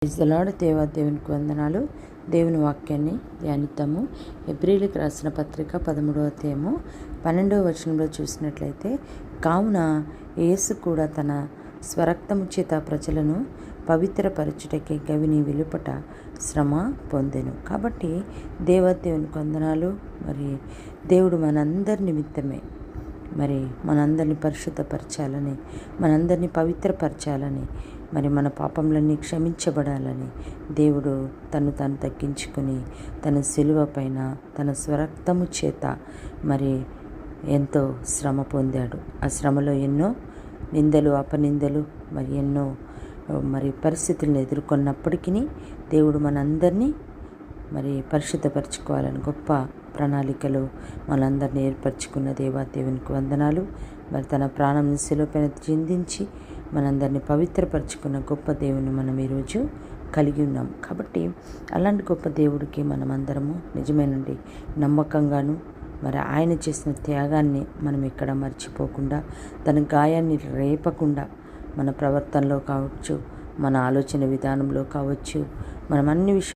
Praise the lord. దేవునికి వందనాలు. దేవుని వాక్యాన్ని ధ్యానిద్దాము. హెబ్రీయులకు రాసిన పత్రిక 13వ అధ్యాయము 12వ వచనంలో చూసినట్లయితే, కావున యేసు కూడా తన స్వరక్తము చేత ప్రజలను పవిత్రపరచుటకే గవిని వెలుపట శ్రమ పొందెను. కాబట్టి దేవునికి వందనాలు. మరి దేవుడు మనందరి నిమిత్తమే మనందరినీ పరిశుద్ధపరచాలని, మనందరినీ పవిత్రపరచాలని, మన పాపములన్నీ క్షమించబడాలని దేవుడు తాను తగ్గించుకుని తన శిలువ పైన తన స్వరక్తము చేత ఎంతో శ్రమ పొందాడు. ఆ శ్రమలో ఎన్నో నిందలు, అపనిందలు, ఎన్నో పరిస్థితులను ఎదుర్కొన్నప్పటికీ దేవుడు మనందరినీ పరిశుద్ధపరచుకోవాలని గొప్ప ప్రణాళికలు మనందరినీ ఏర్పరచుకున్న దేవునికి వందనాలు. తన ప్రాణం శిలువపైన చిందించి మనందరినీ పవిత్రపరచుకున్న గొప్ప దేవుని మనం ఈరోజు కలిగి ఉన్నాం. కాబట్టి అలాంటి గొప్ప దేవుడికి మనమందరము నిజమేనండి నమ్మకంగాను ఆయన చేసిన త్యాగాన్ని మనం ఎక్కడ మర్చిపోకుండా, తన గాయాన్ని రేపకుండా మన ప్రవర్తనలో కావచ్చు, మన ఆలోచన విధానంలో కావచ్చు, మనం అన్ని విషయాలు